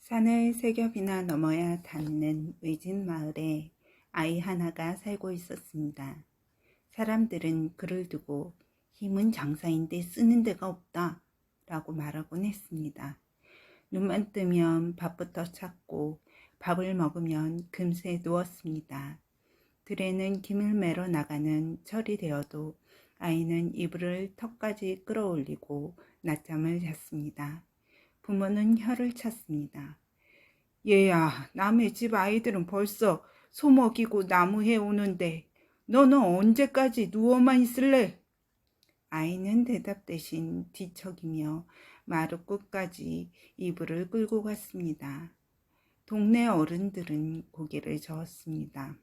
산을 세 겹이나 넘어야 닿는 외진 마을에 아이 하나가 살고 있었습니다. 사람들은 그를 두고 힘은 장사인데 쓰는 데가 없다 라고 말하곤 했습니다. 눈만 뜨면 밥부터 찾고 밥을 먹으면 금세 누웠습니다. 들에는 김을 매러 나가는 철이 되어도 아이는 이불을 턱까지 끌어올리고 낮잠을 잤습니다. 부모는 혀를 찼습니다. 얘야, 남의 집 아이들은 벌써 소 먹이고 나무 해오는데 너는 언제까지 누워만 있을래? 아이는 대답 대신 뒤척이며 마루 끝까지 이불을 끌고 갔습니다. 동네 어른들은 고개를 저었습니다.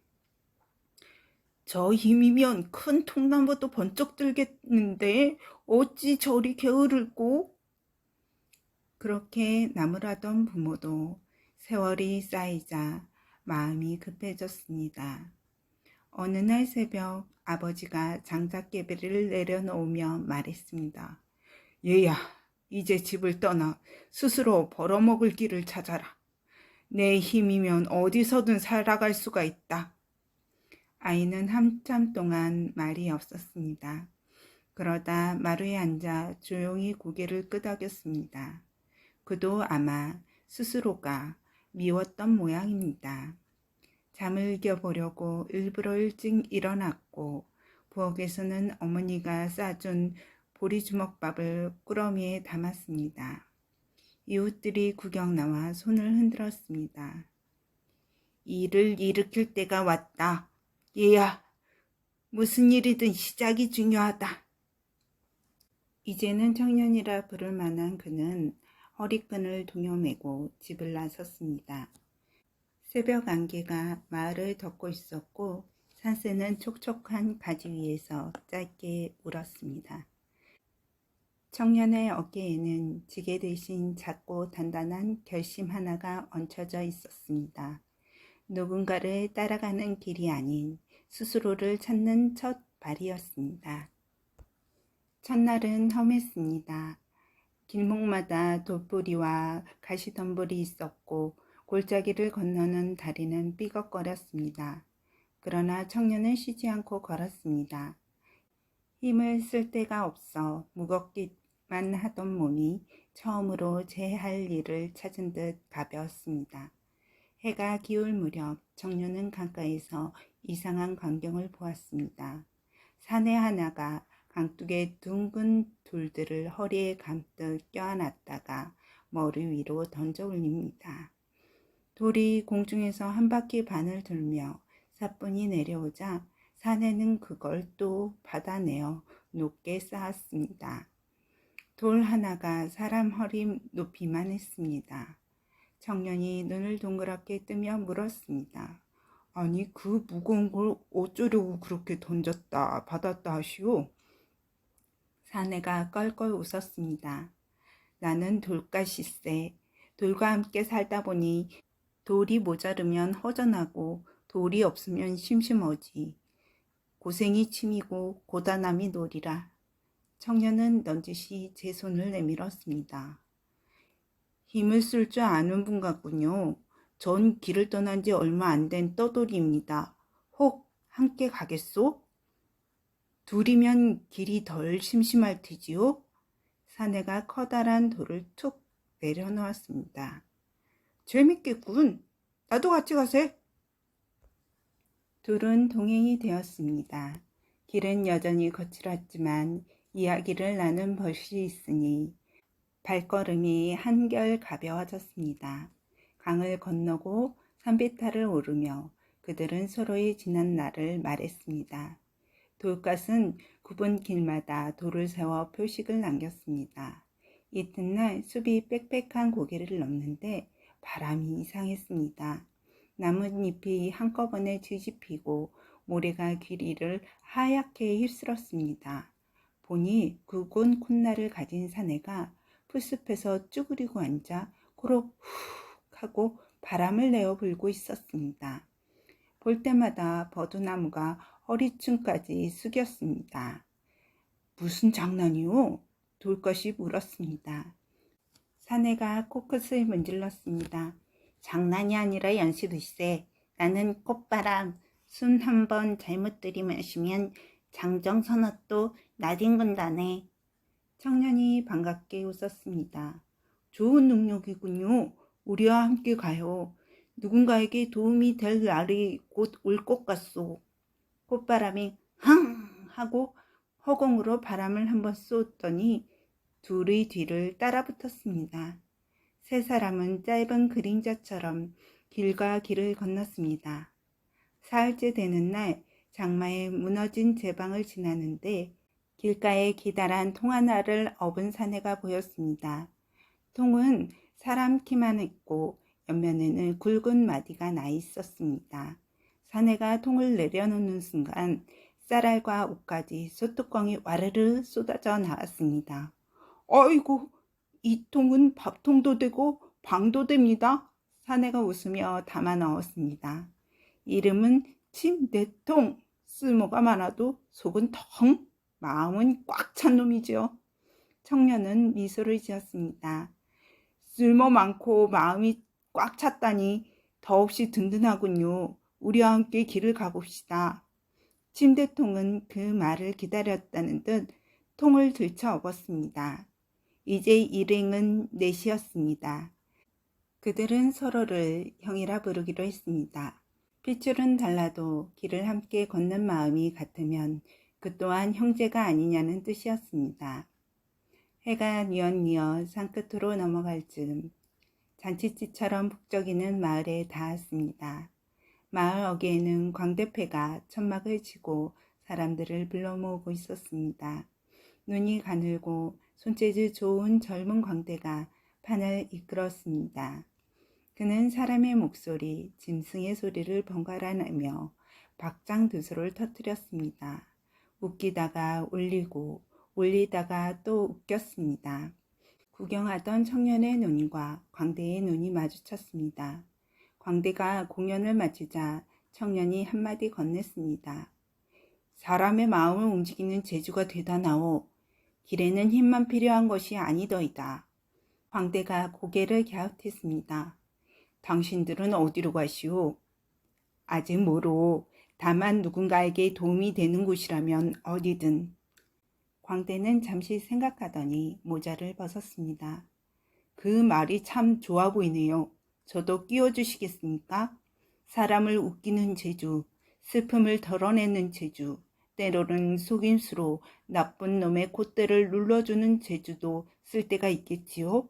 저 힘이면 큰 통나무도 번쩍 들겠는데 어찌 저리 게으르고? 그렇게 나무라던 부모도 세월이 쌓이자 마음이 급해졌습니다. 어느 날 새벽 아버지가 장작개비를 내려놓으며 말했습니다. 얘야, 이제 집을 떠나 스스로 벌어먹을 길을 찾아라. 내 힘이면 어디서든 살아갈 수가 있다. 아이는 한참 동안 말이 없었습니다. 그러다 마루에 앉아 조용히 고개를 끄덕였습니다. 그도 아마 스스로가 미웠던 모양입니다. 잠을 이겨보려고 일부러 일찍 일어났고 부엌에서는 어머니가 싸준 보리주먹밥을 꾸러미에 담았습니다. 이웃들이 구경 나와 손을 흔들었습니다. 일을 일으킬 때가 왔다. 얘야, 무슨 일이든 시작이 중요하다. 이제는 청년이라 부를 만한 그는 허리끈을 동여매고 집을 나섰습니다. 새벽 안개가 마을을 덮고 있었고 산새는 촉촉한 가지 위에서 짧게 울었습니다. 청년의 어깨에는 지게 대신 작고 단단한 결심 하나가 얹혀져 있었습니다. 누군가를 따라가는 길이 아닌 스스로를 찾는 첫 발이었습니다. 첫날은 험했습니다. 길목마다 돌뿌리와 가시덤불이 있었고 골짜기를 건너는 다리는 삐걱거렸습니다. 그러나 청년은 쉬지 않고 걸었습니다. 힘을 쓸 데가 없어 무겁기만 하던 몸이 처음으로 제 할 일을 찾은 듯 가벼웠습니다. 해가 기울 무렵 청년은 강가에서 이상한 광경을 보았습니다. 사내 하나가 강둑의 둥근 돌들을 허리에 감듯 껴안았다가 머리 위로 던져 올립니다. 돌이 공중에서 한 바퀴 반을 돌며 사뿐히 내려오자 사내는 그걸 또 받아내어 높게 쌓았습니다. 돌 하나가 사람 허리 높이만 했습니다. 청년이 눈을 동그랗게 뜨며 물었습니다. 아니, 그 무거운 걸 어쩌려고 그렇게 던졌다 받았다 하시오? 사내가 껄껄 웃었습니다. 나는 돌가시세. 돌과 함께 살다 보니 돌이 모자르면 허전하고 돌이 없으면 심심하지. 고생이 침이고 고단함이 놀이라. 청년은 넌지시 제 손을 내밀었습니다. 힘을 쓸 줄 아는 분 같군요. 전 길을 떠난 지 얼마 안 된 떠돌이입니다. 혹 함께 가겠소? 둘이면 길이 덜 심심할 테지요? 사내가 커다란 돌을 툭 내려놓았습니다. 재밌겠군. 나도 같이 가세. 둘은 동행이 되었습니다. 길은 여전히 거칠었지만 이야기를 나눈 벗이 있으니 발걸음이 한결 가벼워졌습니다. 강을 건너고 산비탈을 오르며 그들은 서로의 지난 날을 말했습니다. 돌갓은 굽은 길마다 돌을 세워 표식을 남겼습니다. 이튿날 숲이 빽빽한 고개를 넘는데 바람이 이상했습니다. 나뭇잎이 한꺼번에 뒤집히고 모래가 귀리를 하얗게 휩쓸었습니다. 보니 굵은 콧날을 가진 사내가 풀숲에서 쭈그리고 앉아 고록 훅 하고 바람을 내어 불고 있었습니다. 볼 때마다 버드나무가 허리춤까지 숙였습니다. 무슨 장난이오? 돌것이 물었습니다. 사내가 코끝을 문질렀습니다. 장난이 아니라 연시일세. 나는 꽃바람 숨 한 번 잘못 들이마시면 장정선언도 나뒹군다네. 청년이 반갑게 웃었습니다. 좋은 능력이군요. 우리와 함께 가요. 누군가에게 도움이 될 날이 곧 올 것 같소. 꽃바람이 흥 하고 허공으로 바람을 한번 쏘더니 둘의 뒤를 따라붙었습니다. 세 사람은 짧은 그림자처럼 길과 길을 건넜습니다. 사흘째 되는 날 장마에 무너진 제방을 지나는데 길가에 기다란 통 하나를 업은 사내가 보였습니다. 통은 사람 키만 했고 옆면에는 굵은 마디가 나 있었습니다. 사내가 통을 내려놓는 순간 쌀알과 옷까지 소뚜껑이 와르르 쏟아져 나왔습니다. 아이고, 이 통은 밥통도 되고 방도 됩니다. 사내가 웃으며 담아 넣었습니다. 이름은 침대통. 쓸모가 많아도 속은 텅, 마음은 꽉 찬 놈이지요. 청년은 미소를 지었습니다. 쓸모 많고 마음이 꽉 찼다니 더없이 든든하군요. 우리와 함께 길을 가봅시다. 침대통은 그 말을 기다렸다는 듯 통을 들쳐 업었습니다. 이제 일행은 넷이었습니다. 그들은 서로를 형이라 부르기로 했습니다. 핏줄은 달라도 길을 함께 걷는 마음이 같으면 그 또한 형제가 아니냐는 뜻이었습니다. 해가 뉘엿뉘엿 산끝으로 넘어갈 즈음 잔치집처럼 북적이는 마을에 닿았습니다. 마을 어귀에는 광대패가 천막을 치고 사람들을 불러 모으고 있었습니다. 눈이 가늘고 손재주 좋은 젊은 광대가 판을 이끌었습니다. 그는 사람의 목소리, 짐승의 소리를 번갈아 내며 박장두소를 터뜨렸습니다. 웃기다가 울리고 울리다가 또 웃겼습니다. 구경하던 청년의 눈과 광대의 눈이 마주쳤습니다. 광대가 공연을 마치자 청년이 한마디 건넸습니다. 사람의 마음을 움직이는 재주가 대단하오. 길에는 힘만 필요한 것이 아니더이다. 광대가 고개를 갸웃했습니다. 당신들은 어디로 가시오? 아직 모르오. 다만 누군가에게 도움이 되는 곳이라면 어디든. 광대는 잠시 생각하더니 모자를 벗었습니다. 그 말이 참 좋아 보이네요. 저도 끼워주시겠습니까? 사람을 웃기는 재주, 슬픔을 덜어내는 재주, 때로는 속임수로 나쁜 놈의 콧대를 눌러주는 재주도 쓸 때가 있겠지요.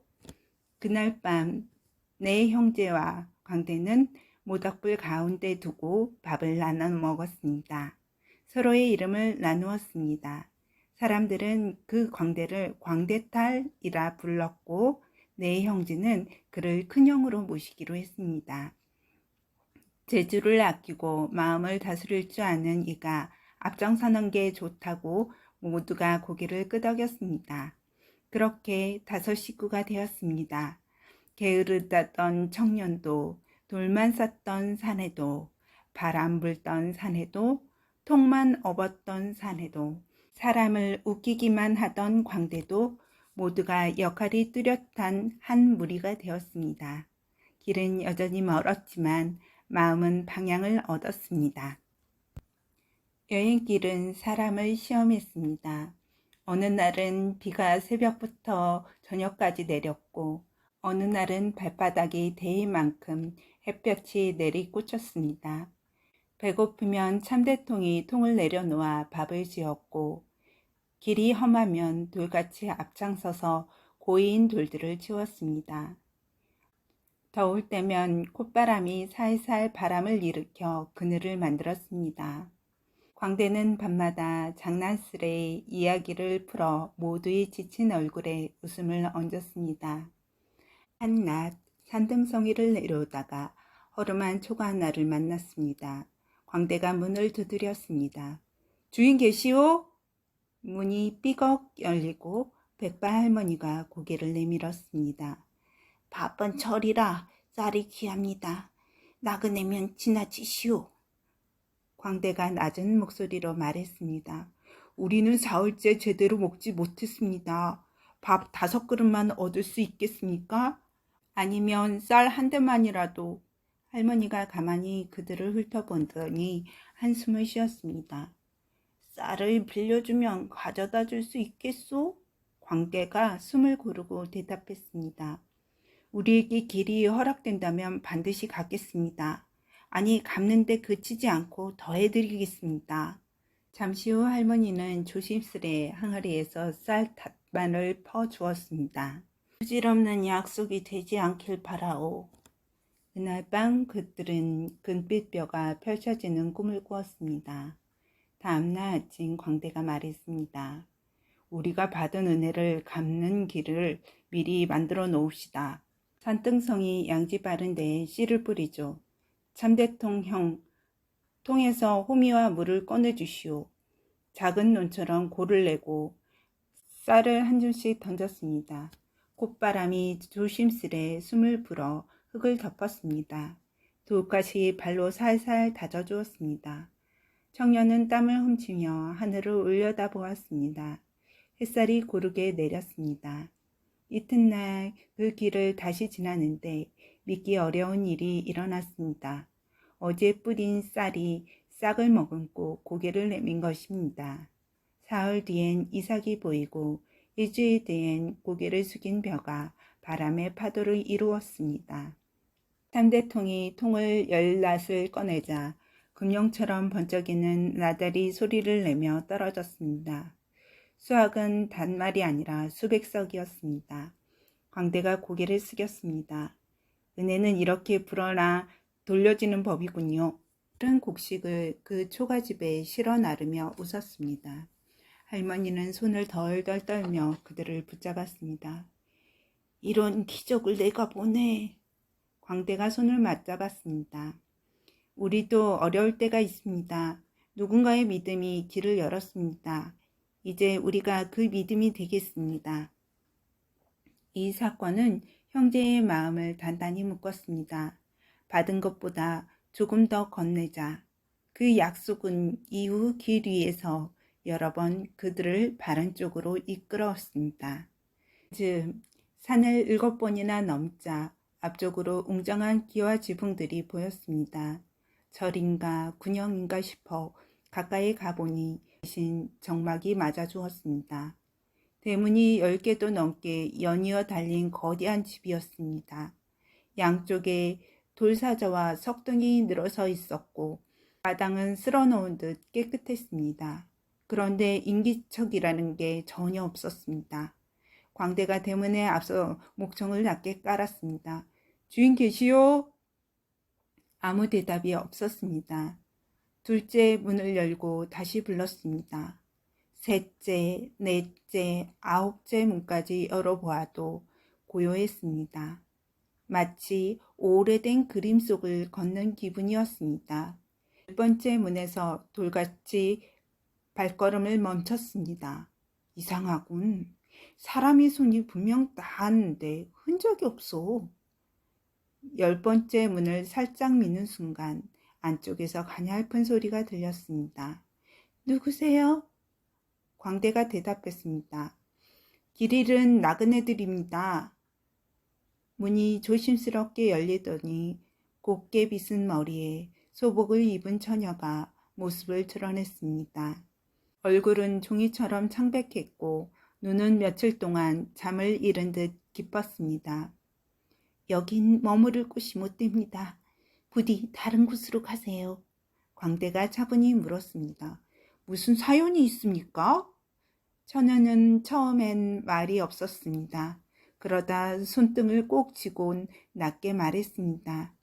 그날 밤 내 형제와 광대는 모닥불 가운데 두고 밥을 나눠 먹었습니다. 서로의 이름을 나누었습니다. 사람들은 그 광대를 광대탈이라 불렀고 내 형제는 그를 큰형으로 모시기로 했습니다. 재주를 아끼고 마음을 다스릴 줄 아는 이가 앞장서는 게 좋다고 모두가 고개를 끄덕였습니다. 그렇게 5 식구가 되었습니다. 게으르다던 청년도, 돌만 쌌던 사내도, 바람 불던 사내도, 통만 업었던 사내도, 사람을 웃기기만 하던 광대도 모두가 역할이 뚜렷한 한 무리가 되었습니다. 길은 여전히 멀었지만 마음은 방향을 얻었습니다. 여행길은 사람을 시험했습니다. 어느 날은 비가 새벽부터 저녁까지 내렸고 어느 날은 발바닥이 데일 만큼 햇볕이 내리꽂혔습니다. 배고프면 참대통이 통을 내려놓아 밥을 지었고 길이 험하면 돌같이 앞장서서 고인 돌들을 치웠습니다. 더울 때면 콧바람이 살살 바람을 일으켜 그늘을 만들었습니다. 광대는 밤마다 장난스레 이야기를 풀어 모두의 지친 얼굴에 웃음을 얹었습니다. 한낮 산등성이를 내려오다가 허름한 초가 하나를 만났습니다. 광대가 문을 두드렸습니다. 주인 계시오? 문이 삐걱 열리고 백발 할머니가 고개를 내밀었습니다. 바쁜 철이라 쌀이 귀합니다. 나그네면 지나치시오. 광대가 낮은 목소리로 말했습니다. 우리는 사흘째 제대로 먹지 못했습니다. 밥 5그릇만 얻을 수 있겠습니까? 아니면 쌀 한 대만이라도. 할머니가 가만히 그들을 훑어보더니 한숨을 쉬었습니다. 쌀을 빌려주면 가져다 줄 수 있겠소? 광대가 숨을 고르고 대답했습니다. 우리에게 길이 허락된다면 반드시 갚겠습니다. 아니, 갚는데 그치지 않고 더해드리겠습니다. 잠시 후 할머니는 조심스레 항아리에서 쌀 닷반을 퍼주었습니다. 부질없는 약속이 되지 않길 바라오. 그날 밤 그들은 금빛뼈가 펼쳐지는 꿈을 꾸었습니다. 다음날 아침 광대가 말했습니다. 우리가 받은 은혜를 갚는 길을 미리 만들어 놓읍시다. 산등성이 양지 바른 데에 씨를 뿌리죠. 참대통 형, 통에서 호미와 물을 꺼내주시오. 작은 논처럼 골을 내고 쌀을 한 줌씩 던졌습니다. 콧바람이 조심스레 숨을 불어 흙을 덮었습니다. 돌가시 발로 살살 다져주었습니다. 청년은 땀을 훔치며 하늘을 올려다보았습니다. 햇살이 고르게 내렸습니다. 이튿날 그 길을 다시 지나는데 믿기 어려운 일이 일어났습니다. 어제 뿌린 쌀이 싹을 머금고 고개를 내민 것입니다. 사흘 뒤엔 이삭이 보이고 일주일 뒤엔 고개를 숙인 벼가 바람의 파도를 이루었습니다. 삼대통이 통을 열 낫을 꺼내자 금룡처럼 번쩍이는 나달이 소리를 내며 떨어졌습니다. 수확은 단말이 아니라 수백 석이었습니다. 광대가 고개를 숙였습니다. 은혜는 이렇게 불어나 돌려지는 법이군요. 큰 곡식을 그 초가집에 실어 나르며 웃었습니다. 할머니는 손을 덜덜 떨며 그들을 붙잡았습니다. 이런 기적을 내가 보네. 광대가 손을 맞잡았습니다. 우리도 어려울 때가 있습니다. 누군가의 믿음이 길을 열었습니다. 이제 우리가 그 믿음이 되겠습니다. 이 사건은 형제의 마음을 단단히 묶었습니다. 받은 것보다 조금 더 건네자. 그 약속은 이후 길 위에서 여러 번 그들을 바른 쪽으로 이끌었습니다. 즉 산을 7번이나 넘자 앞쪽으로 웅장한 기와 지붕들이 보였습니다. 절인가 군영인가 싶어 가까이 가보니 대신 정막이 맞아 주었습니다. 대문이 10개도 넘게 연이어 달린 거대한 집이었습니다. 양쪽에 돌사자와 석등이 늘어서 있었고 마당은 쓸어놓은 듯 깨끗했습니다. 그런데 인기척이라는 게 전혀 없었습니다. 광대가 대문에 앞서 목청을 낮게 깔았습니다. 주인 계시오? 아무 대답이 없었습니다. 둘째 문을 열고 다시 불렀습니다. 셋째, 넷째, 9째 문까지 열어보아도 고요했습니다. 마치 오래된 그림 속을 걷는 기분이었습니다. 10번째 문에서 돌같이 발걸음을 멈췄습니다. 이상하군. 사람의 손이 분명 닿았는데 흔적이 없어. 10번째 문을 살짝 미는 순간 안쪽에서 가냘픈 소리가 들렸습니다. 누구세요? 광대가 대답했습니다. 길 잃은 나그네들입니다. 문이 조심스럽게 열리더니 곱게 빗은 머리에 소복을 입은 처녀가 모습을 드러냈습니다. 얼굴은 종이처럼 창백했고 눈은 며칠 동안 잠을 잃은 듯 깊었습니다. 여긴 머무를 곳이 못 됩니다. 부디 다른 곳으로 가세요. 광대가 차분히 물었습니다. 무슨 사연이 있습니까? 처녀는 처음엔 말이 없었습니다. 그러다 손등을 꼭 쥐고 낮게 말했습니다.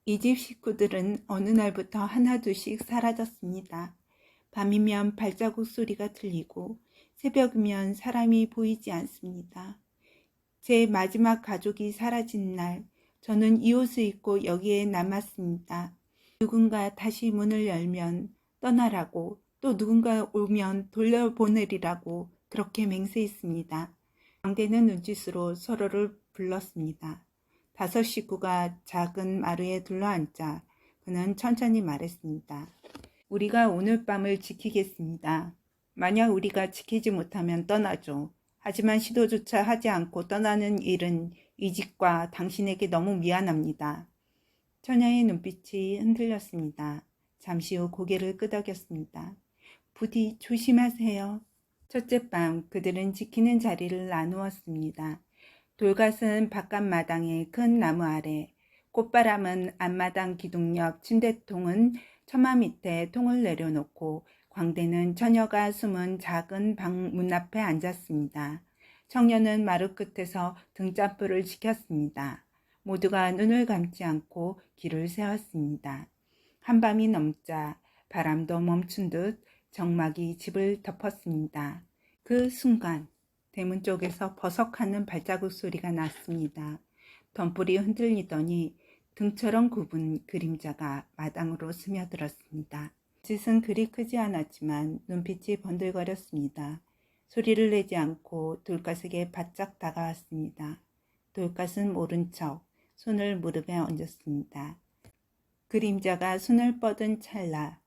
이 집 식구들은 어느 날부터 하나둘씩 사라졌습니다. 밤이면 발자국 소리가 들리고 새벽이면 사람이 보이지 않습니다. 제 마지막 가족이 사라진 날 저는 이 옷을 입고 여기에 남았습니다. 누군가 다시 문을 열면 떠나라고 또 누군가 오면 돌려보내리라고 그렇게 맹세했습니다. 광대는 눈짓으로 서로를 불렀습니다. 5 식구가 작은 마루에 둘러앉자 그는 천천히 말했습니다. 우리가 오늘 밤을 지키겠습니다. 만약 우리가 지키지 못하면 떠나죠. 하지만 시도조차 하지 않고 떠나는 일은 이 집과 당신에게 너무 미안합니다. 처녀의 눈빛이 흔들렸습니다. 잠시 후 고개를 끄덕였습니다. 부디 조심하세요. 첫째 밤 그들은 지키는 자리를 나누었습니다. 돌갓은 바깥 마당의 큰 나무 아래, 꽃바람은 앞마당 기둥 옆 침대통은 처마 밑에 통을 내려놓고 광대는 처녀가 숨은 작은 방 문 앞에 앉았습니다. 청년은 마루 끝에서 등잔불을 지켰습니다. 모두가 눈을 감지 않고 길을 세웠습니다. 한밤이 넘자 바람도 멈춘 듯 정막이 집을 덮었습니다. 그 순간 대문 쪽에서 버석하는 발자국 소리가 났습니다. 덤불이 흔들리더니 등처럼 굽은 그림자가 마당으로 스며들었습니다. 짓은 그리 크지 않았지만 눈빛이 번들거렸습니다. 소리를 내지 않고 돌가스에게 바짝 다가왔습니다. 돌갓은 모른 척 손을 무릎에 얹었습니다. 그림자가 손을 뻗은 찰나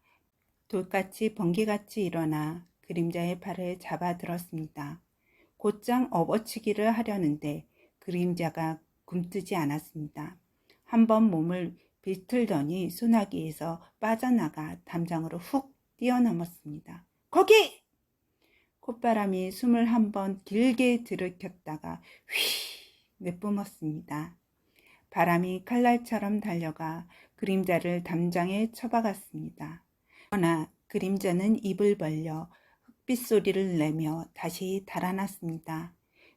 돌같이 번개같이 일어나 그림자의 팔을 잡아들었습니다. 곧장 업어치기를 하려는데 그림자가 굼뜨지 않았습니다. 한번 몸을 비틀더니 소나기에서 빠져나가 담장으로 훅 뛰어넘었습니다. 거기! 콧바람이 숨을 한번 길게 들이켰다가 휘 내뿜었습니다. 바람이 칼날처럼 달려가 그림자를 담장에 쳐박았습니다. 그러나 그림자는 입을 벌려 흙빛 소리를 내며 다시 달아났습니다.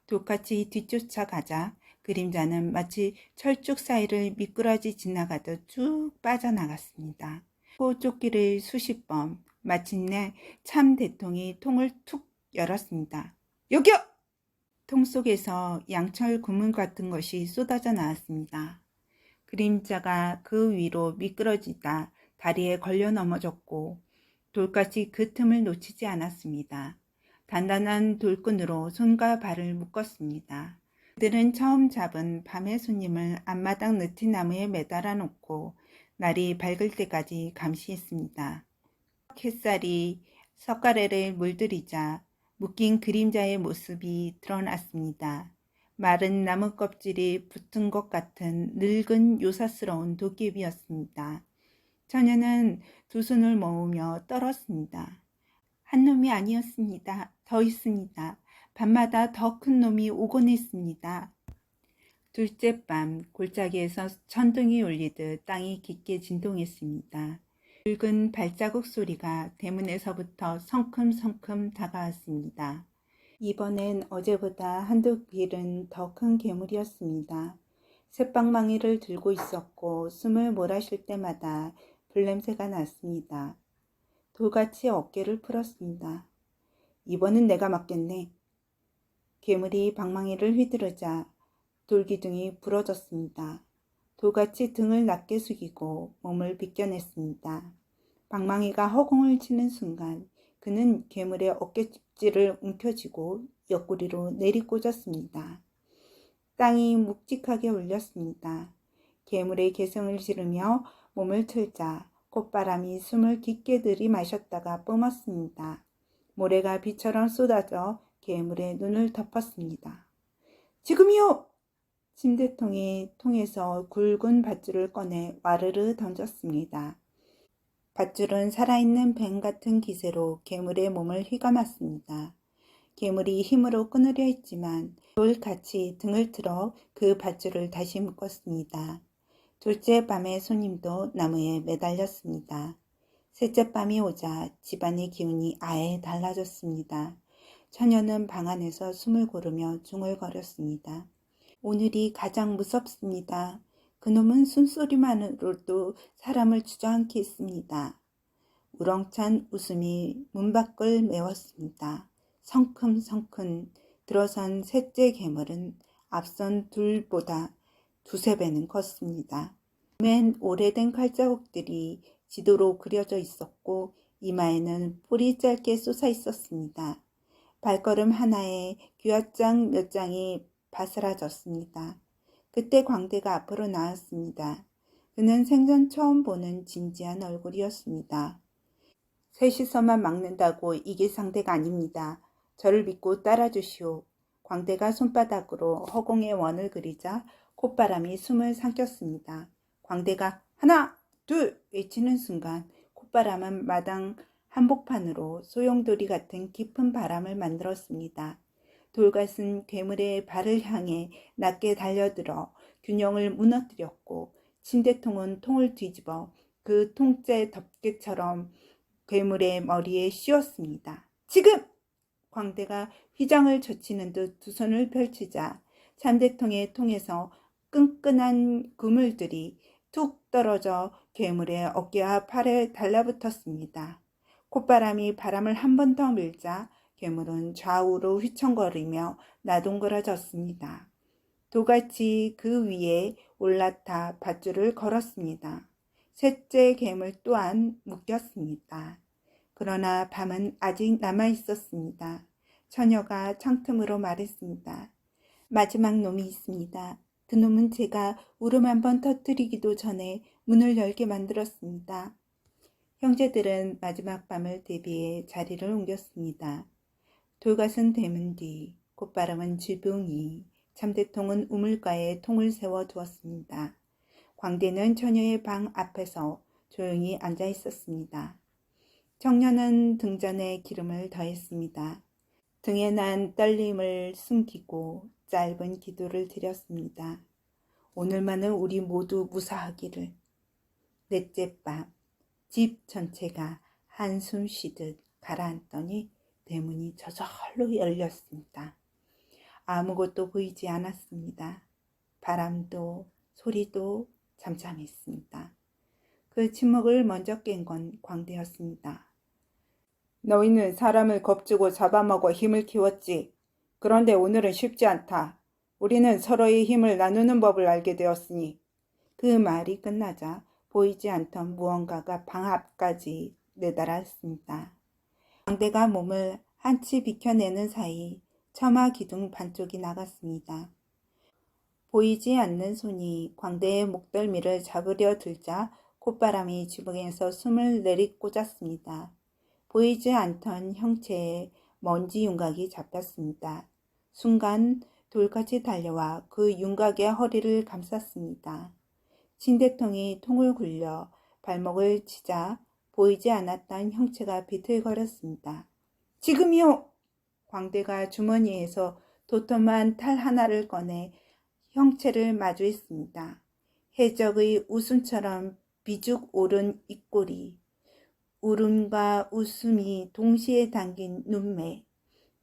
돌같이 뒤쫓아가자 그림자는 마치 철쭉 사이를 미꾸라지 지나가듯 쭉 빠져나갔습니다. 쫓기를 수십 번, 마침내 참 대통이 통을 툭 열었습니다. 여기요! 통 속에서 양철 구문 같은 것이 쏟아져 나왔습니다. 그림자가 그 위로 미끄러지다 다리에 걸려 넘어졌고 돌같이 그 틈을 놓치지 않았습니다. 단단한 돌끈으로 손과 발을 묶었습니다. 그들은 처음 잡은 밤의 손님을 앞마당 느티나무에 매달아 놓고 날이 밝을 때까지 감시했습니다. 햇살이 석가래를 물들이자 묶인 그림자의 모습이 드러났습니다. 마른 나무 껍질이 붙은 것 같은 늙은 요사스러운 도깨비였습니다. 처녀는 두 손을 모으며 떨었습니다. 한 놈이 아니었습니다. 더 있습니다. 밤마다 더 큰 놈이 오곤 했습니다. 둘째 밤 골짜기에서 천둥이 울리듯 땅이 깊게 진동했습니다. 붉은 발자국 소리가 대문에서부터 성큼성큼 다가왔습니다. 이번엔 어제보다 한두 길은 더 큰 괴물이었습니다. 쇳방망이를 들고 있었고 숨을 몰아쉴 때마다 불냄새가 났습니다. 돌같이 어깨를 풀었습니다. 이번엔 내가 맞겠네. 괴물이 방망이를 휘두르자 돌기둥이 부러졌습니다. 돌같이 등을 낮게 숙이고 몸을 비껴냈습니다. 방망이가 허공을 치는 순간 그는 괴물의 어깨집지를 움켜쥐고 옆구리로 내리꽂았습니다. 땅이 묵직하게 울렸습니다. 괴물의 개성을 지르며 몸을 틀자 콧바람이 숨을 깊게 들이마셨다가 뿜었습니다. 모래가 비처럼 쏟아져 괴물의 눈을 덮었습니다. 지금이요! 침대통이 통에서 굵은 밧줄을 꺼내 와르르 던졌습니다. 밧줄은 살아있는 뱀 같은 기세로 괴물의 몸을 휘감았습니다. 괴물이 힘으로 끊으려 했지만 돌같이 등을 틀어 그 밧줄을 다시 묶었습니다. 둘째 밤의 손님도 나무에 매달렸습니다. 셋째 밤이 오자 집안의 기운이 아예 달라졌습니다. 처녀는 방 안에서 숨을 고르며 중얼거렸습니다. 오늘이 가장 무섭습니다. 그놈은 숨소리만으로도 사람을 주저앉게 했습니다. 우렁찬 웃음이 문 밖을 메웠습니다. 성큼성큼 들어선 셋째 괴물은 앞선 둘보다 두세 배는 컸습니다. 맨 오래된 칼자국들이 지도로 그려져 있었고 이마에는 뿔이 짧게 솟아 있었습니다. 발걸음 하나에 귀화장 몇 장이 바스라졌습니다. 그때 광대가 앞으로 나왔습니다. 그는 생전 처음 보는 진지한 얼굴이었습니다. 셋이서만 막는다고 이길 상대가 아닙니다. 저를 믿고 따라주시오. 광대가 손바닥으로 허공에 원을 그리자 콧바람이 숨을 삼켰습니다. 광대가 하나, 둘 외치는 순간 콧바람은 마당 한복판으로 소용돌이 같은 깊은 바람을 만들었습니다. 돌갓은 괴물의 발을 향해 낮게 달려들어 균형을 무너뜨렸고 침대통은 통을 뒤집어 그 통째 덮개처럼 괴물의 머리에 씌웠습니다. 지금! 광대가 휘장을 젖히는 듯 두 손을 펼치자 참대통의 통에서 끈끈한 그물들이 툭 떨어져 괴물의 어깨와 팔에 달라붙었습니다. 콧바람이 바람을 한 번 더 밀자 괴물은 좌우로 휘청거리며 나동그러졌습니다. 도같이 그 위에 올라타 밧줄을 걸었습니다. 셋째 괴물 또한 묶였습니다. 그러나 밤은 아직 남아있었습니다. 처녀가 창틈으로 말했습니다. 마지막 놈이 있습니다. 그 놈은 제가 울음 한번 터뜨리기도 전에 문을 열게 만들었습니다. 형제들은 마지막 밤을 대비해 자리를 옮겼습니다. 돌갓은 대문 뒤, 콧바람은 지붕이, 참대통은 우물가에 통을 세워 두었습니다. 광대는 처녀의 방 앞에서 조용히 앉아 있었습니다. 청년은 등잔에 기름을 더했습니다. 등에 난 떨림을 숨기고 짧은 기도를 드렸습니다. 오늘만은 우리 모두 무사하기를. 넷째 밤, 집 전체가 한숨 쉬듯 가라앉더니 대문이 저절로 열렸습니다. 아무것도 보이지 않았습니다. 바람도 소리도 잠잠했습니다. 그 침묵을 먼저 깬 건 광대였습니다. 너희는 사람을 겁주고 잡아먹어 힘을 키웠지. 그런데 오늘은 쉽지 않다. 우리는 서로의 힘을 나누는 법을 알게 되었으니. 그 말이 끝나자 보이지 않던 무언가가 방 앞까지 내달았습니다. 광대가 몸을 한치 비켜내는 사이 처마 기둥 반쪽이 나갔습니다. 보이지 않는 손이 광대의 목덜미를 잡으려 들자 콧바람이 지붕에서 숨을 내리꽂았습니다. 보이지 않던 형체에 먼지 윤곽이 잡혔습니다. 순간 돌같이 달려와 그 윤곽의 허리를 감쌌습니다. 침대통이 통을 굴려 발목을 치자 보이지 않았던 형체가 비틀거렸습니다. 지금이요! 광대가 주머니에서 도톰한 탈 하나를 꺼내 형체를 마주했습니다. 해적의 웃음처럼 비죽 오른 입꼬리, 울음과 웃음이 동시에 담긴 눈매,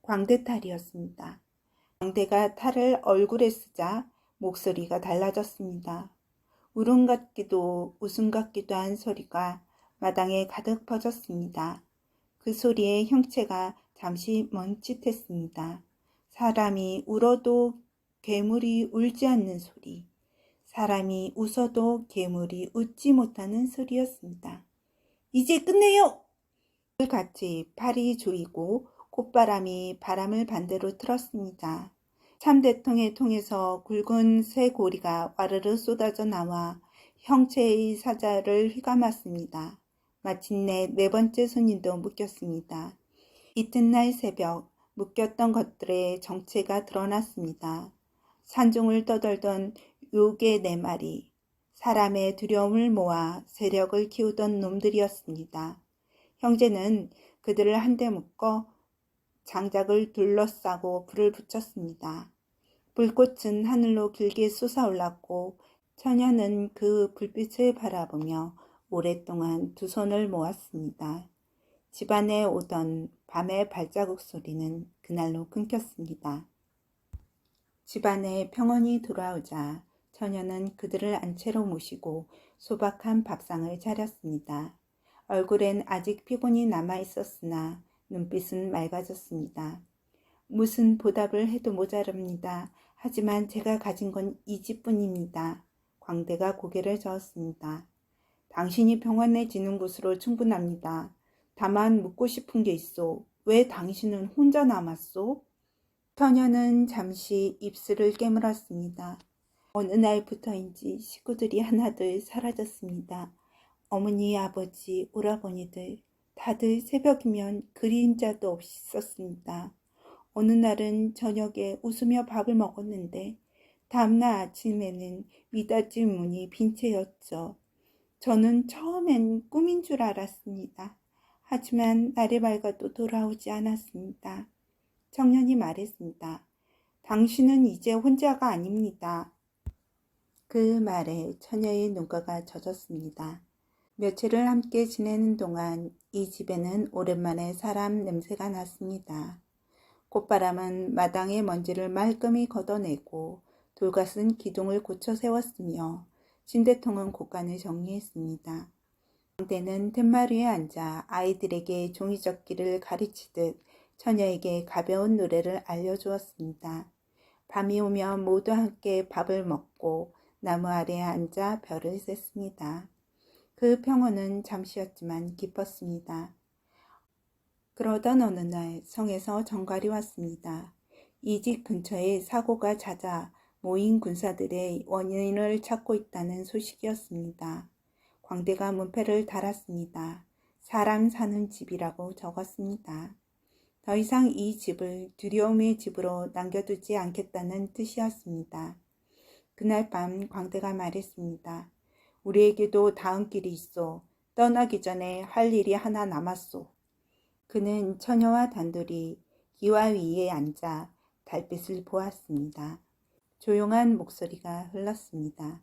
광대탈이었습니다. 광대가 탈을 얼굴에 쓰자 목소리가 달라졌습니다. 울음 같기도 웃음 같기도 한 소리가 마당에 가득 퍼졌습니다. 그 소리에 형체가 잠시 멈칫했습니다. 사람이 울어도 괴물이 울지 않는 소리, 사람이 웃어도 괴물이 웃지 못하는 소리였습니다. 이제 끝내요! 같이 팔이 조이고 콧바람이 바람을 반대로 틀었습니다. 참대통의 통에서 굵은 쇠고리가 와르르 쏟아져 나와 형체의 사자를 휘감았습니다. 마침내 네 번째 손님도 묶였습니다. 이튿날 새벽 묶였던 것들의 정체가 드러났습니다. 산중을 떠돌던 요괴 4마리, 사람의 두려움을 모아 세력을 키우던 놈들이었습니다. 형제는 그들을 한데 묶어 장작을 둘러싸고 불을 붙였습니다. 불꽃은 하늘로 길게 솟아올랐고 처녀는 그 불빛을 바라보며 오랫동안 두 손을 모았습니다. 집안에 오던 밤의 발자국 소리는 그날로 끊겼습니다. 집안에 평온이 돌아오자 처녀는 그들을 안채로 모시고 소박한 밥상을 차렸습니다. 얼굴엔 아직 피곤이 남아 있었으나 눈빛은 맑아졌습니다. 무슨 보답을 해도 모자랍니다. 하지만 제가 가진 건 이 집뿐입니다. 광대가 고개를 저었습니다. 당신이 평온해지는 곳으로 충분합니다. 다만 묻고 싶은 게 있어. 왜 당신은 혼자 남았소? 처녀는 잠시 입술을 깨물었습니다. 어느 날부터인지 식구들이 하나둘 사라졌습니다. 어머니, 아버지, 오라버니들 다들 새벽이면 그림자도 없이 썼습니다. 어느 날은 저녁에 웃으며 밥을 먹었는데 다음날 아침에는 미닫이 문이 빈 채였죠. 저는 처음엔 꿈인 줄 알았습니다. 하지만 날이 밝아도 돌아오지 않았습니다. 청년이 말했습니다. 당신은 이제 혼자가 아닙니다. 그 말에 처녀의 눈가가 젖었습니다. 며칠을 함께 지내는 동안 이 집에는 오랜만에 사람 냄새가 났습니다. 꽃바람은 마당의 먼지를 말끔히 걷어내고 돌갓은 기둥을 고쳐 세웠으며 침대통은 곳간을 정리했습니다. 광대는 툇마루에 앉아 아이들에게 종이접기를 가르치듯 처녀에게 가벼운 노래를 알려주었습니다. 밤이 오면 모두 함께 밥을 먹고 나무 아래에 앉아 별을 셌습니다. 그 평온은 잠시였지만 깊었습니다. 그러던 어느 날 성에서 정갈이 왔습니다. 이 집 근처에 사고가 잦아 모인 군사들의 원인을 찾고 있다는 소식이었습니다. 광대가 문패를 달았습니다. 사람 사는 집이라고 적었습니다. 더 이상 이 집을 두려움의 집으로 남겨두지 않겠다는 뜻이었습니다. 그날 밤 광대가 말했습니다. 우리에게도 다음 길이 있어. 떠나기 전에 할 일이 하나 남았소. 그는 처녀와 단둘이 기와 위에 앉아 달빛을 보았습니다. 조용한 목소리가 흘렀습니다.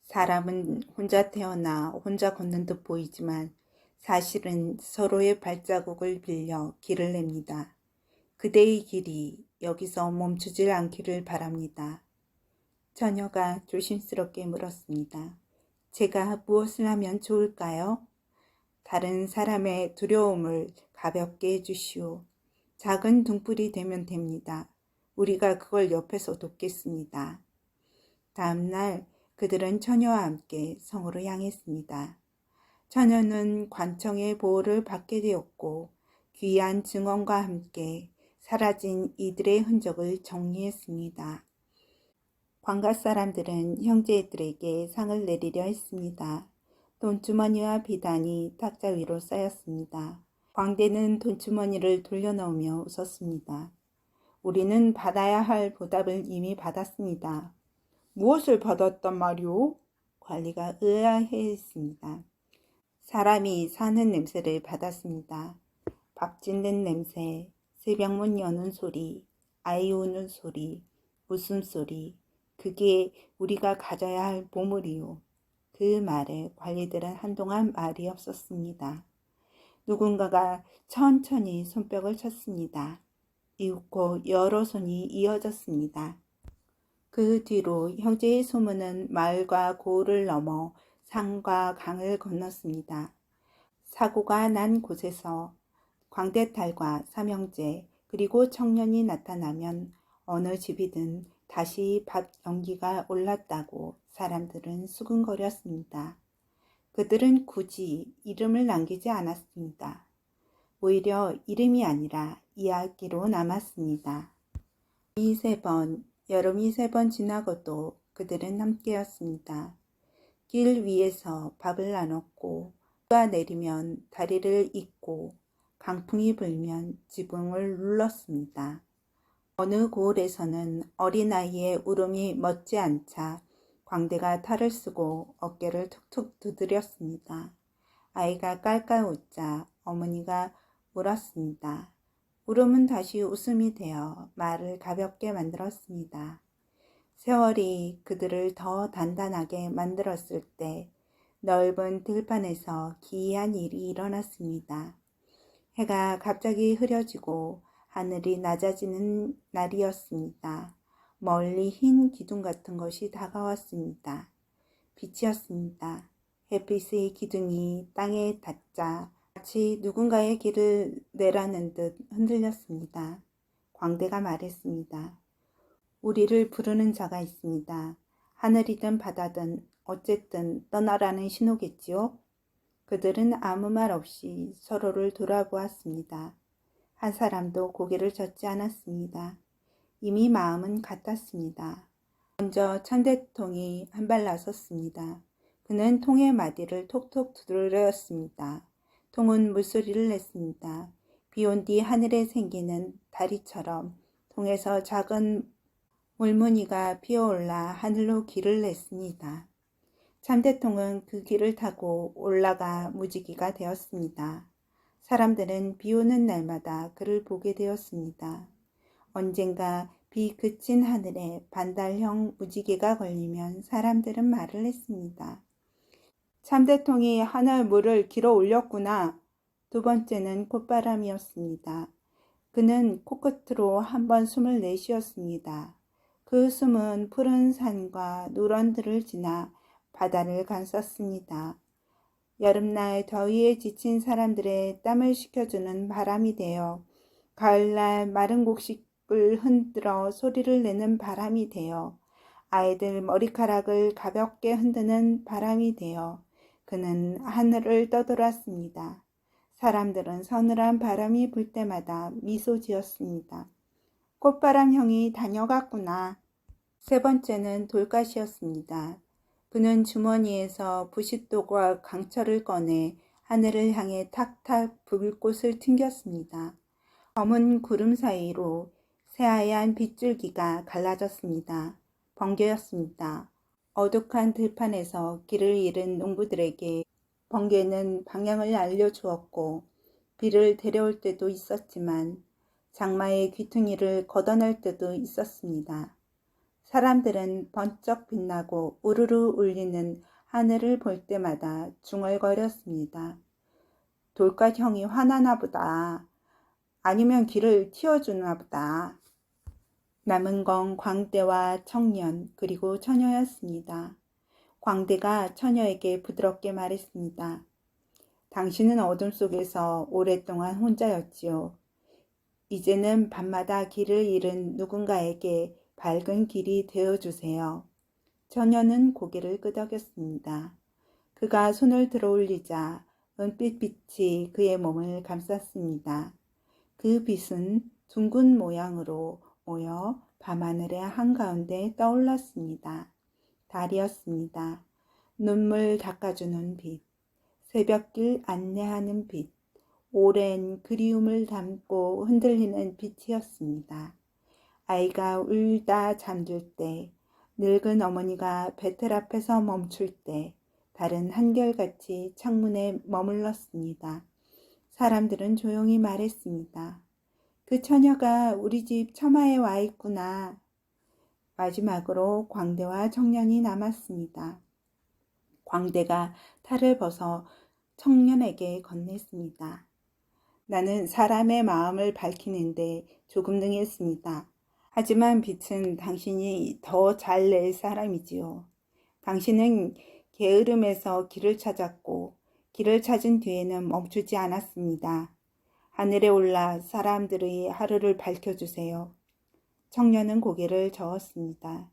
사람은 혼자 태어나 혼자 걷는 듯 보이지만 사실은 서로의 발자국을 빌려 길을 냅니다. 그대의 길이 여기서 멈추질 않기를 바랍니다. 처녀가 조심스럽게 물었습니다. 제가 무엇을 하면 좋을까요? 다른 사람의 두려움을 가볍게 해주시오. 작은 등불이 되면 됩니다. 우리가 그걸 옆에서 돕겠습니다. 다음날 그들은 처녀와 함께 성으로 향했습니다. 처녀는 관청의 보호를 받게 되었고 귀한 증언과 함께 사라진 이들의 흔적을 정리했습니다. 관가 사람들은 형제들에게 상을 내리려 했습니다. 돈주머니와 비단이 탁자 위로 쌓였습니다. 광대는 돈주머니를 돌려넣으며 웃었습니다. 우리는 받아야 할 보답을 이미 받았습니다. 무엇을 받았단 말이오? 관리가 의아해했습니다. 사람이 사는 냄새를 받았습니다. 밥 짓는 냄새, 새벽문 여는 소리, 아이 우는 소리, 웃음소리, 그게 우리가 가져야 할 보물이요. 그 말에 관리들은 한동안 말이 없었습니다. 누군가가 천천히 손뼉을 쳤습니다. 이윽고 여러 손이 이어졌습니다. 그 뒤로 형제의 소문은 마을과 고을을 넘어 산과 강을 건넜습니다. 사고가 난 곳에서 광대탈과 삼형제 그리고 청년이 나타나면 어느 집이든 다시 밥 연기가 올랐다고 사람들은 수근거렸습니다. 그들은 굳이 이름을 남기지 않았습니다. 오히려 이름이 아니라 이야기로 남았습니다. 여름이 3번 지나고도 그들은 함께였습니다. 길 위에서 밥을 나눴고 비가 내리면 다리를 잇고 강풍이 불면 지붕을 눌렀습니다. 어느 고을에서는 어린아이의 울음이 멋지 않자 광대가 탈을 쓰고 어깨를 툭툭 두드렸습니다. 아이가 깔깔 웃자 어머니가 울었습니다. 울음은 다시 웃음이 되어 말을 가볍게 만들었습니다. 세월이 그들을 더 단단하게 만들었을 때 넓은 들판에서 기이한 일이 일어났습니다. 해가 갑자기 흐려지고 하늘이 낮아지는 날이었습니다. 멀리 흰 기둥 같은 것이 다가왔습니다. 빛이었습니다. 햇빛의 기둥이 땅에 닿자 마치 누군가의 길을 내라는 듯 흔들렸습니다. 광대가 말했습니다. 우리를 부르는 자가 있습니다. 하늘이든 바다든 어쨌든 떠나라는 신호겠지요? 그들은 아무 말 없이 서로를 돌아보았습니다. 한 사람도 고개를 젓지 않았습니다. 이미 마음은 같았습니다. 먼저 천대통이 한 발 나섰습니다. 그는 통의 마디를 톡톡 두드렸습니다. 통은 물소리를 냈습니다. 비 온 뒤 하늘에 생기는 다리처럼 통에서 작은 물무늬가 피어올라 하늘로 길을 냈습니다. 참대통은 그 길을 타고 올라가 무지개가 되었습니다. 사람들은 비 오는 날마다 그를 보게 되었습니다. 언젠가 비 그친 하늘에 반달형 무지개가 걸리면 사람들은 말을 했습니다. 참대통이 하늘 물을 길어 올렸구나. 두 번째는 콧바람이었습니다. 그는 코끝으로 한번 숨을 내쉬었습니다. 그 숨은 푸른 산과 누런들을 지나 바다를 감쌌습니다. 여름날 더위에 지친 사람들의 땀을 식혀주는 바람이 되어 가을날 마른 곡식을 흔들어 소리를 내는 바람이 되어 아이들 머리카락을 가볍게 흔드는 바람이 되어 그는 하늘을 떠돌았습니다. 사람들은 서늘한 바람이 불 때마다 미소 지었습니다. 꽃바람 형이 다녀갔구나. 세 번째는 돌가시였습니다. 그는 주머니에서 부싯돌과 강철을 꺼내 하늘을 향해 탁탁 불꽃을 튕겼습니다. 검은 구름 사이로 새하얀 빗줄기가 갈라졌습니다. 번개였습니다. 어둑한 들판에서 길을 잃은 농부들에게 번개는 방향을 알려주었고 비를 데려올 때도 있었지만 장마의 귀퉁이를 걷어낼 때도 있었습니다. 사람들은 번쩍 빛나고 우르르 울리는 하늘을 볼 때마다 중얼거렸습니다. 돌가 형이 화나나 보다. 아니면 길을 틔워주나 보다. 남은 건 광대와 청년 그리고 처녀였습니다. 광대가 처녀에게 부드럽게 말했습니다. 당신은 어둠 속에서 오랫동안 혼자였지요. 이제는 밤마다 길을 잃은 누군가에게 밝은 길이 되어주세요. 처녀는 고개를 끄덕였습니다. 그가 손을 들어 올리자 은빛 빛이 그의 몸을 감쌌습니다. 그 빛은 둥근 모양으로 모여 밤하늘의 한가운데 떠올랐습니다. 달이었습니다. 눈물 닦아주는 빛, 새벽길 안내하는 빛, 오랜 그리움을 담고 흔들리는 빛이었습니다. 아이가 울다 잠들 때, 늙은 어머니가 베텔 앞에서 멈출 때, 달은 한결같이 창문에 머물렀습니다. 사람들은 조용히 말했습니다. 그 처녀가 우리 집 처마에 와 있구나. 마지막으로 광대와 청년이 남았습니다. 광대가 탈을 벗어 청년에게 건넸습니다. 나는 사람의 마음을 밝히는데 조금 능했습니다. 하지만 빛은 당신이 더 잘 낼 사람이지요. 당신은 게으름에서 길을 찾았고 길을 찾은 뒤에는 멈추지 않았습니다. 하늘에 올라 사람들의 하루를 밝혀주세요. 청년은 고개를 저었습니다.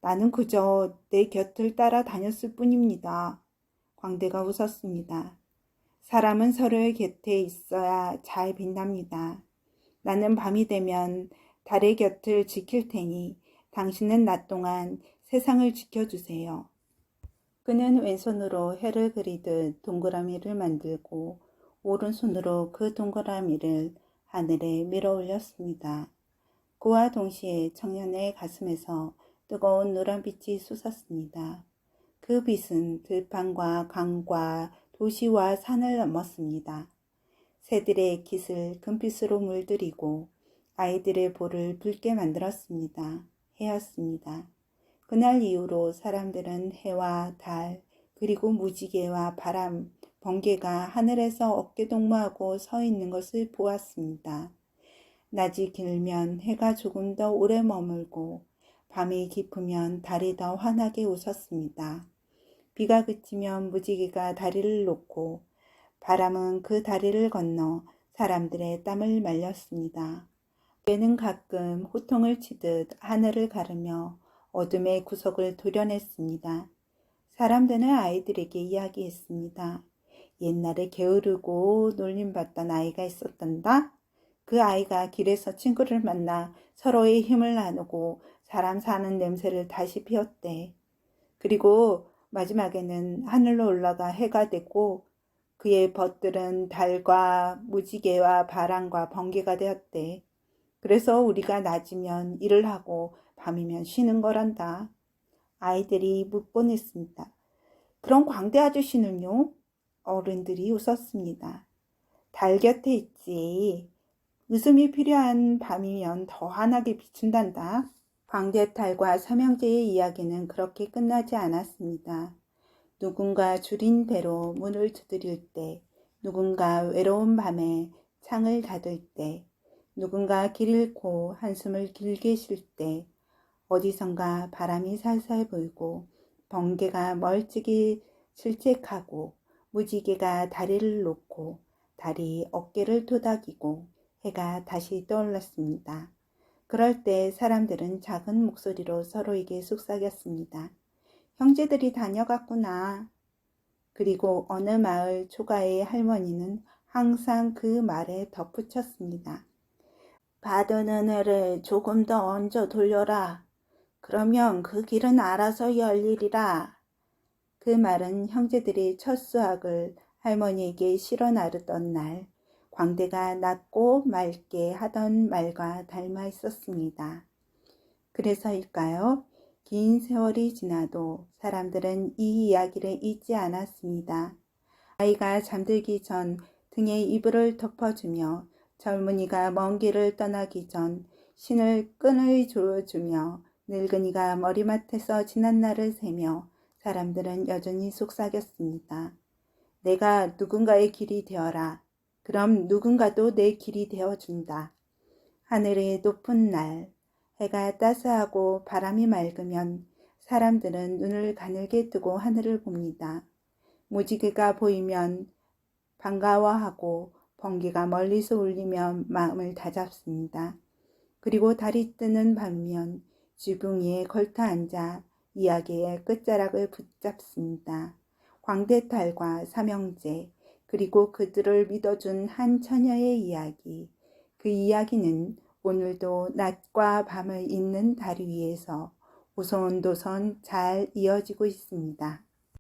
나는 그저 내 곁을 따라 다녔을 뿐입니다. 광대가 웃었습니다. 사람은 서로의 곁에 있어야 잘 빛납니다. 나는 밤이 되면 달의 곁을 지킬 테니 당신은 낮 동안 세상을 지켜주세요. 그는 왼손으로 해를 그리듯 동그라미를 만들고 오른손으로 그 동그라미를 하늘에 밀어 올렸습니다. 그와 동시에 청년의 가슴에서 뜨거운 노란빛이 솟았습니다. 그 빛은 들판과 강과 도시와 산을 넘었습니다. 새들의 깃을 금빛으로 물들이고 아이들의 볼을 붉게 만들었습니다. 해였습니다. 그날 이후로 사람들은 해와 달 그리고 무지개와 바람, 번개가 하늘에서 어깨동무하고 서 있는 것을 보았습니다. 낮이 길면 해가 조금 더 오래 머물고 밤이 깊으면 달이 더 환하게 웃었습니다. 비가 그치면 무지개가 다리를 놓고 바람은 그 다리를 건너 사람들의 땀을 말렸습니다. 개는 가끔 호통을 치듯 하늘을 가르며 어둠의 구석을 도려냈습니다. 사람들은 아이들에게 이야기했습니다. 옛날에 게으르고 놀림받던 아이가 있었단다. 그 아이가 길에서 친구를 만나 서로의 힘을 나누고 사람 사는 냄새를 다시 피웠대. 그리고 마지막에는 하늘로 올라가 해가 됐고 그의 벗들은 달과 무지개와 바람과 번개가 되었대. 그래서 우리가 낮이면 일을 하고 밤이면 쉬는 거란다. 아이들이 묻곤 했습니다. 그럼 광대 아저씨는요? 어른들이 웃었습니다. 달 곁에 있지. 웃음이 필요한 밤이면 더 환하게 비춘단다. 광대탈과 삼형제의 이야기는 그렇게 끝나지 않았습니다. 누군가 줄인 대로 문을 두드릴 때, 누군가 외로운 밤에 창을 닫을 때, 누군가 길 잃고 한숨을 길게 쉴 때, 어디선가 바람이 살살 불고 번개가 멀찍이 실책하고 무지개가 다리를 놓고 달이 어깨를 토닥이고 해가 다시 떠올랐습니다. 그럴 때 사람들은 작은 목소리로 서로에게 속삭였습니다. 형제들이 다녀갔구나. 그리고 어느 마을 초가의 할머니는 항상 그 말에 덧붙였습니다. 받은 은혜를 조금 더 얹어 돌려라. 그러면 그 길은 알아서 열리리라. 그 말은 형제들이 첫 수학을 할머니에게 실어 나르던 날 광대가 낮고 맑게 하던 말과 닮아 있었습니다. 그래서일까요? 긴 세월이 지나도 사람들은 이 이야기를 잊지 않았습니다. 아이가 잠들기 전 등에 이불을 덮어주며 젊은이가 먼 길을 떠나기 전 신을 끈을 조여주며 늙은이가 머리맡에서 지난 날을 세며 사람들은 여전히 속삭였습니다. 내가 누군가의 길이 되어라. 그럼 누군가도 내 길이 되어준다. 하늘이 높은 날, 해가 따스하고 바람이 맑으면 사람들은 눈을 가늘게 뜨고 하늘을 봅니다. 무지개가 보이면 반가워하고 번개가 멀리서 울리면 마음을 다잡습니다. 그리고 달이 뜨는 밤이면 지붕 위에 걸터 앉아 이야기의 끝자락을 붙잡습니다. 광대탈과 삼형제, 그리고 그들을 믿어준 한 처녀의 이야기. 그 이야기는 오늘도 낮과 밤을 잇는 다리 위에서 오손도손 잘 이어지고 있습니다.